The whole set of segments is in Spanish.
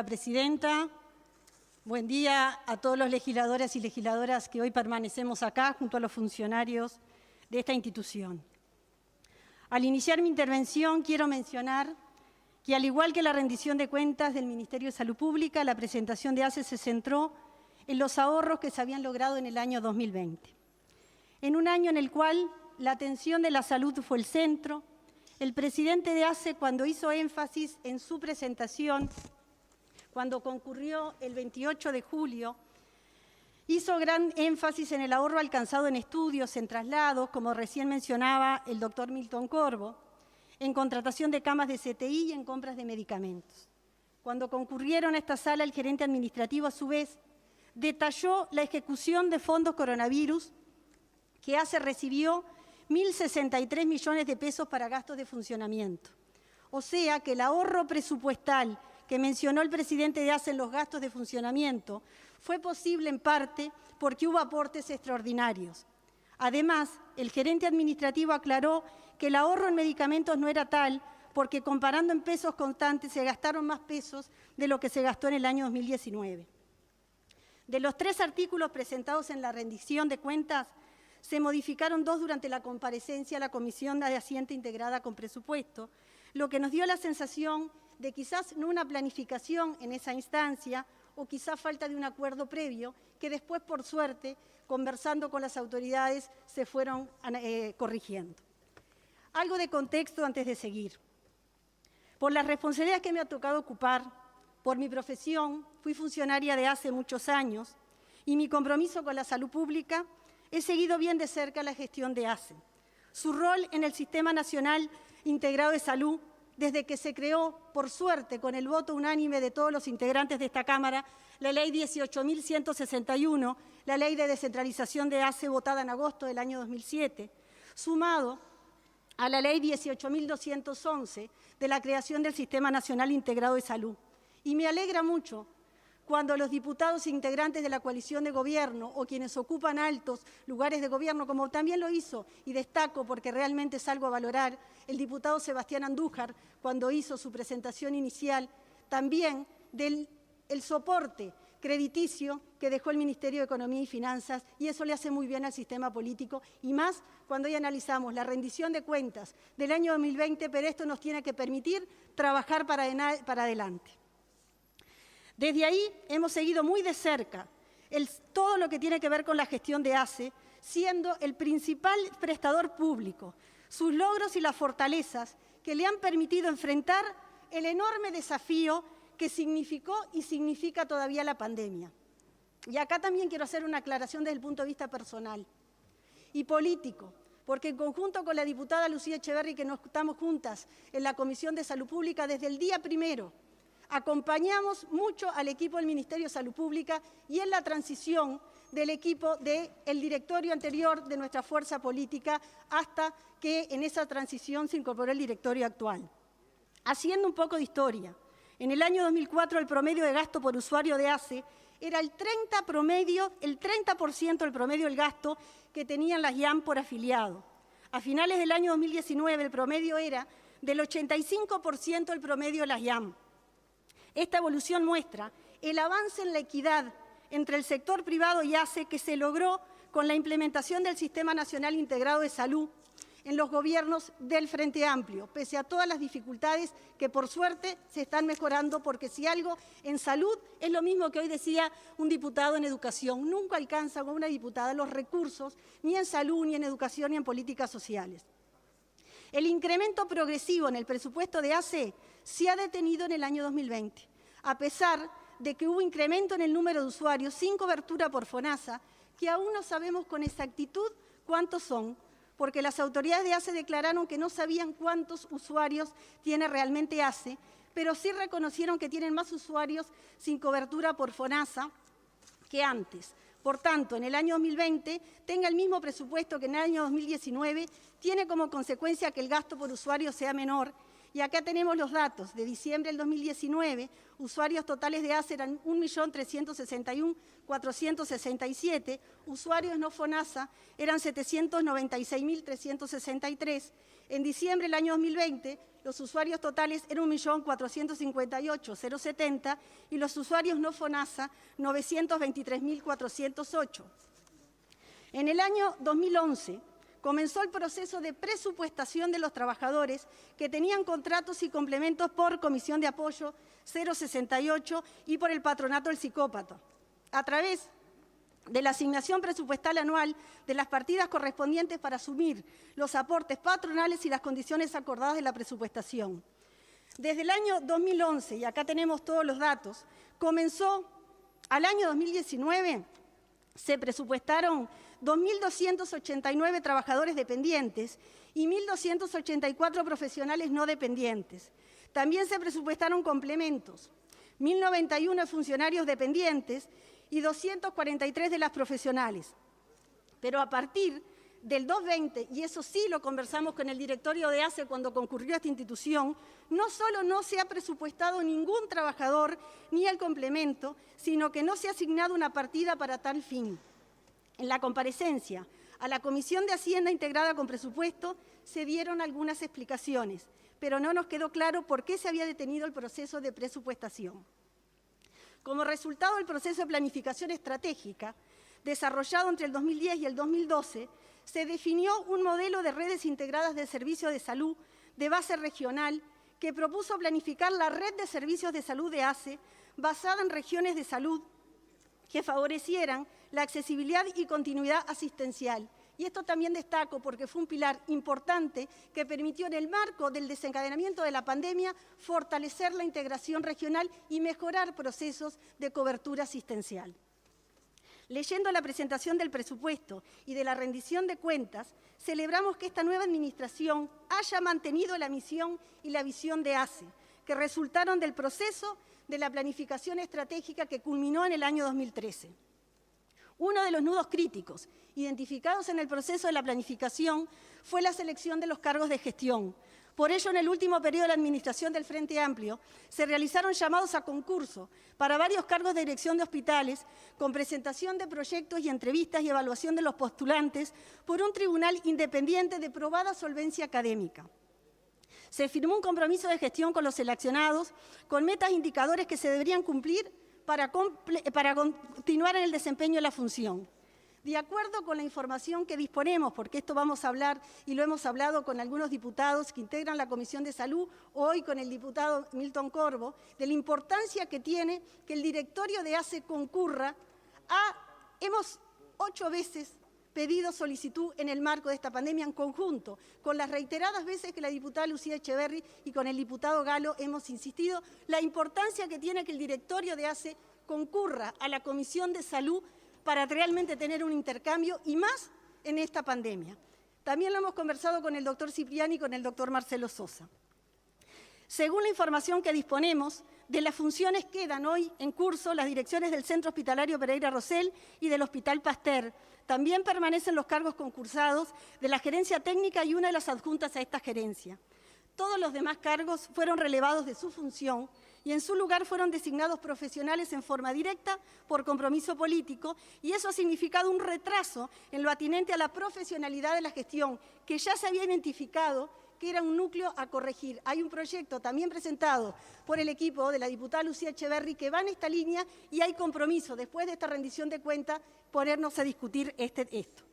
Presidenta, buen día a todos los legisladores y legisladoras que hoy permanecemos acá junto a los funcionarios de esta institución. Al iniciar mi intervención quiero mencionar que, al igual que la rendición de cuentas del Ministerio de Salud Pública, la presentación de ACE se centró en los ahorros que se habían logrado en el año 2020. En un año en el cual la atención de la salud fue el centro, el presidente de ACE, cuando hizo énfasis en su presentación, cuando concurrió el 28 de julio, hizo gran énfasis en el ahorro alcanzado en estudios, en traslados, como recién mencionaba el doctor Milton Corvo, en contratación de camas de CTI y en compras de medicamentos. Cuando concurrieron a esta sala, el gerente administrativo, a su vez, detalló la ejecución de fondos coronavirus que ACE recibió 1.063 millones de pesos para gastos de funcionamiento. O sea que el ahorro presupuestal que mencionó el presidente de ACE en los gastos de funcionamiento fue posible en parte porque hubo aportes extraordinarios. Además, el gerente administrativo aclaró que el ahorro en medicamentos no era tal porque, comparando en pesos constantes, se gastaron más pesos de lo que se gastó en el año 2019. De los 3 artículos presentados en la rendición de cuentas, se modificaron 2 durante la comparecencia a la Comisión de Hacienda integrada con presupuesto, lo que nos dio la sensación de quizás no una planificación en esa instancia o quizás falta de un acuerdo previo que después, por suerte, conversando con las autoridades, se fueron corrigiendo. Algo de contexto antes de seguir. Por las responsabilidades que me ha tocado ocupar, por mi profesión, fui funcionaria de hace muchos años y mi compromiso con la salud pública, he seguido bien de cerca la gestión de ACE. Su rol en el Sistema Nacional Integrado de Salud, desde que se creó, por suerte, con el voto unánime de todos los integrantes de esta Cámara, la Ley 18.161, la Ley de Descentralización de ACE votada en agosto del año 2007, sumado a la Ley 18.211 de la creación del Sistema Nacional Integrado de Salud. Y me alegra mucho cuando los diputados integrantes de la coalición de gobierno o quienes ocupan altos lugares de gobierno, como también lo hizo, y destaco porque realmente es algo a valorar, el diputado Sebastián Andújar, cuando hizo su presentación inicial, también del soporte crediticio que dejó el Ministerio de Economía y Finanzas, y eso le hace muy bien al sistema político, y más cuando hoy analizamos la rendición de cuentas del año 2020, pero esto nos tiene que permitir trabajar para adelante. Desde ahí hemos seguido muy de cerca todo lo que tiene que ver con la gestión de ACE, siendo el principal prestador público, sus logros y las fortalezas que le han permitido enfrentar el enorme desafío que significó y significa todavía la pandemia. Y acá también quiero hacer una aclaración desde el punto de vista personal y político, porque en conjunto con la diputada Lucía Echeverri, que nos estamos juntas en la Comisión de Salud Pública desde el día primero, acompañamos mucho al equipo del Ministerio de Salud Pública y en la transición del equipo del directorio anterior de nuestra fuerza política hasta que en esa transición se incorporó el directorio actual. Haciendo un poco de historia, en el año 2004 el promedio de gasto por usuario de ACE era el 30% del promedio del gasto que tenían las IAM por afiliado. A finales del año 2019 el promedio era del 85% del promedio de las IAM. Esta evolución muestra el avance en la equidad entre el sector privado y ACE que se logró con la implementación del Sistema Nacional Integrado de Salud en los gobiernos del Frente Amplio, pese a todas las dificultades que por suerte se están mejorando, porque si algo en salud es lo mismo que hoy decía un diputado en educación, nunca alcanza con una diputada los recursos ni en salud, ni en educación, ni en políticas sociales. El incremento progresivo en el presupuesto de ACE se ha detenido en el año 2020, a pesar de que hubo incremento en el número de usuarios sin cobertura por FONASA, que aún no sabemos con exactitud cuántos son, porque las autoridades de ACE declararon que no sabían cuántos usuarios tiene realmente ACE, pero sí reconocieron que tienen más usuarios sin cobertura por FONASA que antes. Por tanto, en el año 2020 tenga el mismo presupuesto que en el año 2019, tiene como consecuencia que el gasto por usuario sea menor. Y acá tenemos los datos. De diciembre del 2019, usuarios totales de ACE eran 1.361.467, usuarios no FONASA eran 796.363, En diciembre del año 2020, los usuarios totales eran 1.458.070 y los usuarios no FONASA 923.408. En el año 2011 comenzó el proceso de presupuestación de los trabajadores que tenían contratos y complementos por Comisión de Apoyo 068 y por el Patronato del Psicópata, a través de la asignación presupuestal anual de las partidas correspondientes para asumir los aportes patronales y las condiciones acordadas de la presupuestación. Desde el año 2011, y acá tenemos todos los datos, comenzó al año 2019, se presupuestaron 2.289 trabajadores dependientes y 1.284 profesionales no dependientes. También se presupuestaron complementos, 1.091 funcionarios dependientes y 243 de las profesionales. Pero a partir del 2020, y eso sí lo conversamos con el directorio de ACE cuando concurrió a esta institución, no solo no se ha presupuestado ningún trabajador ni el complemento, sino que no se ha asignado una partida para tal fin. En la comparecencia a la Comisión de Hacienda integrada con presupuesto se dieron algunas explicaciones, pero no nos quedó claro por qué se había detenido el proceso de presupuestación. Como resultado del proceso de planificación estratégica, desarrollado entre el 2010 y el 2012, se definió un modelo de redes integradas de servicios de salud de base regional que propuso planificar la red de servicios de salud de ACE basada en regiones de salud que favorecieran la accesibilidad y continuidad asistencial. Y esto también destaco porque fue un pilar importante que permitió en el marco del desencadenamiento de la pandemia fortalecer la integración regional y mejorar procesos de cobertura asistencial. Leyendo la presentación del presupuesto y de la rendición de cuentas, celebramos que esta nueva administración haya mantenido la misión y la visión de ACE, que resultaron del proceso de la planificación estratégica que culminó en el año 2013. Uno de los nudos críticos identificados en el proceso de la planificación fue la selección de los cargos de gestión. Por ello, en el último periodo de la administración del Frente Amplio, se realizaron llamados a concurso para varios cargos de dirección de hospitales, con presentación de proyectos y entrevistas y evaluación de los postulantes por un tribunal independiente de probada solvencia académica. Se firmó un compromiso de gestión con los seleccionados, con metas e indicadores que se deberían cumplir para continuar en el desempeño de la función. De acuerdo con la información que disponemos, porque esto vamos a hablar y lo hemos hablado con algunos diputados que integran la Comisión de Salud, hoy con el diputado Milton Corvo, de la importancia que tiene que el directorio de ACE concurra hemos 8 veces pedido solicitud en el marco de esta pandemia en conjunto, con las reiteradas veces que la diputada Lucía Echeverri y con el diputado Galo hemos insistido, la importancia que tiene que el directorio de ACE concurra a la Comisión de Salud para realmente tener un intercambio y más en esta pandemia. También lo hemos conversado con el doctor Cipriani y con el doctor Marcelo Sosa. Según la información que disponemos, de las funciones quedan hoy en curso las direcciones del Centro Hospitalario Pereira Rosell y del Hospital Pasteur. También permanecen los cargos concursados de la gerencia técnica y una de las adjuntas a esta gerencia. Todos los demás cargos fueron relevados de su función y en su lugar fueron designados profesionales en forma directa por compromiso político, y eso ha significado un retraso en lo atinente a la profesionalidad de la gestión, que ya se había identificado que era un núcleo a corregir. Hay un proyecto también presentado por el equipo de la diputada Lucía Echeverri que va en esta línea y hay compromiso, después de esta rendición de cuentas, ponernos a discutir esto.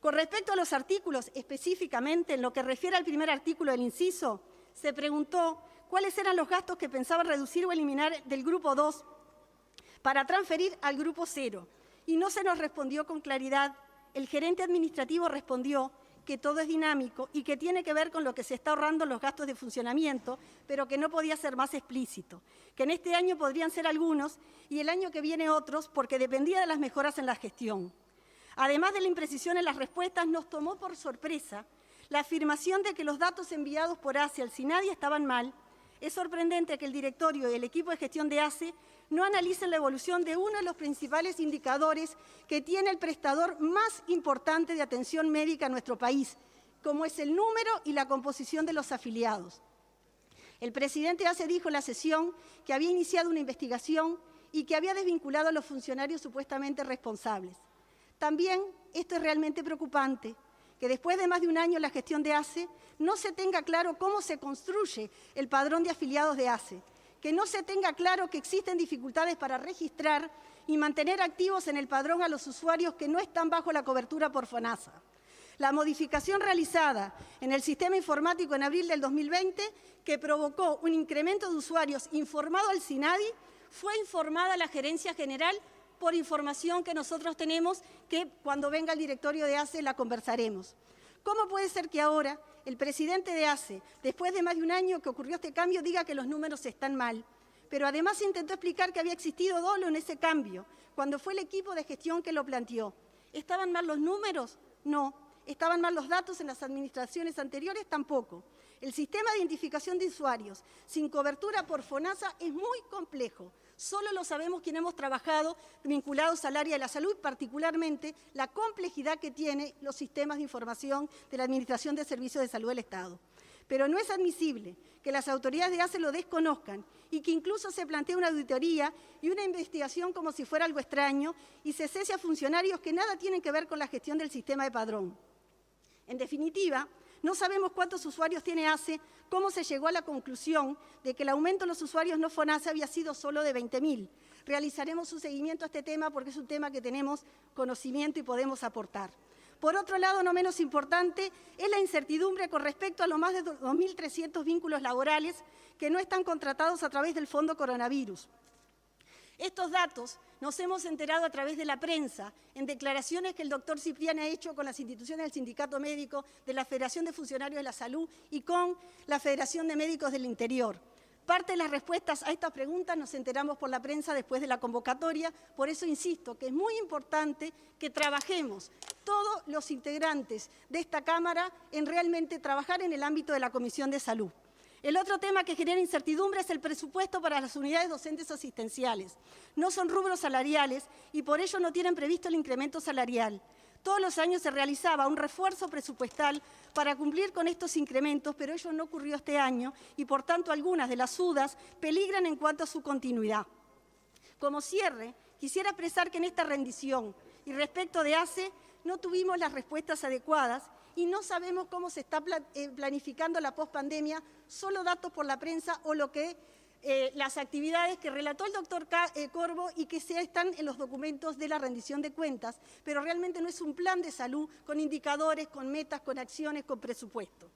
Con respecto a los artículos, específicamente en lo que refiere al primer artículo del inciso, se preguntó cuáles eran los gastos que pensaban reducir o eliminar del grupo 2 para transferir al grupo 0. Y no se nos respondió con claridad. El gerente administrativo respondió que todo es dinámico y que tiene que ver con lo que se está ahorrando los gastos de funcionamiento, pero que no podía ser más explícito, que en este año podrían ser algunos y el año que viene otros, porque dependía de las mejoras en la gestión. Además de la imprecisión en las respuestas, nos tomó por sorpresa la afirmación de que los datos enviados por ACE al SINADI estaban mal. Es sorprendente que el directorio y el equipo de gestión de ACE no analicen la evolución de uno de los principales indicadores que tiene el prestador más importante de atención médica en nuestro país, como es el número y la composición de los afiliados. El presidente ACE dijo en la sesión que había iniciado una investigación y que había desvinculado a los funcionarios supuestamente responsables. También esto es realmente preocupante, que después de más de un año en la gestión de ACE, no se tenga claro cómo se construye el padrón de afiliados de ACE, que no se tenga claro que existen dificultades para registrar y mantener activos en el padrón a los usuarios que no están bajo la cobertura por FONASA. La modificación realizada en el sistema informático en abril del 2020, que provocó un incremento de usuarios informado al SINADI, fue informada a la Gerencia General por información que nosotros tenemos, que cuando venga el directorio de ACE la conversaremos. ¿Cómo puede ser que ahora el presidente de ACE, después de más de un año que ocurrió este cambio, diga que los números están mal? Pero además intentó explicar que había existido dolo en ese cambio, cuando fue el equipo de gestión que lo planteó. ¿Estaban mal los números? No. ¿Estaban mal los datos en las administraciones anteriores? Tampoco. El sistema de identificación de usuarios sin cobertura por FONASA es muy complejo. Solo lo sabemos quienes hemos trabajado vinculados al área de la salud, particularmente la complejidad que tienen los sistemas de información de la Administración de Servicios de Salud del Estado. Pero no es admisible que las autoridades de ACE lo desconozcan y que incluso se plantee una auditoría y una investigación como si fuera algo extraño y se cese a funcionarios que nada tienen que ver con la gestión del sistema de padrón. En definitiva, no sabemos cuántos usuarios tiene ACE, cómo se llegó a la conclusión de que el aumento de los usuarios no FONASA había sido solo de 20.000. Realizaremos un seguimiento a este tema porque es un tema que tenemos conocimiento y podemos aportar. Por otro lado, no menos importante, es la incertidumbre con respecto a los más de 2.300 vínculos laborales que no están contratados a través del Fondo Coronavirus. Estos datos nos hemos enterado a través de la prensa, en declaraciones que el doctor Cipriani ha hecho con las instituciones del Sindicato Médico, de la Federación de Funcionarios de la Salud y con la Federación de Médicos del Interior. Parte de las respuestas a estas preguntas nos enteramos por la prensa después de la convocatoria, por eso insisto que es muy importante que trabajemos todos los integrantes de esta Cámara en realmente trabajar en el ámbito de la Comisión de Salud. El otro tema que genera incertidumbre es el presupuesto para las unidades docentes asistenciales. No son rubros salariales y por ello no tienen previsto el incremento salarial. Todos los años se realizaba un refuerzo presupuestal para cumplir con estos incrementos, pero ello no ocurrió este año y, por tanto, algunas de las UDAs peligran en cuanto a su continuidad. Como cierre, quisiera expresar que en esta rendición y respecto de ACE no tuvimos las respuestas adecuadas y no sabemos cómo se está planificando la pospandemia, solo datos por la prensa o lo que las actividades que relató el doctor Corvo y que están en los documentos de la rendición de cuentas, pero realmente no es un plan de salud con indicadores, con metas, con acciones, con presupuesto.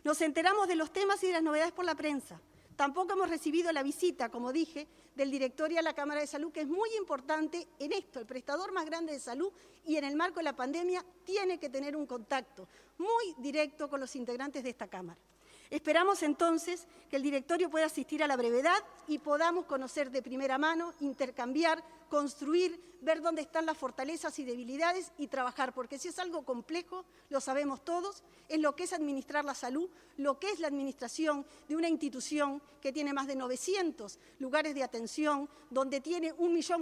Nos enteramos de los temas y de las novedades por la prensa. Tampoco hemos recibido la visita, como dije, del directorio de la Cámara de Salud, que es muy importante en esto. El prestador más grande de salud y en el marco de la pandemia tiene que tener un contacto muy directo con los integrantes de esta Cámara. Esperamos entonces que el directorio pueda asistir a la brevedad y podamos conocer de primera mano, intercambiar, construir, ver dónde están las fortalezas y debilidades y trabajar, porque si es algo complejo, lo sabemos todos, es lo que es administrar la salud, lo que es la administración de una institución que tiene más de 900 lugares de atención, donde tiene 1 millón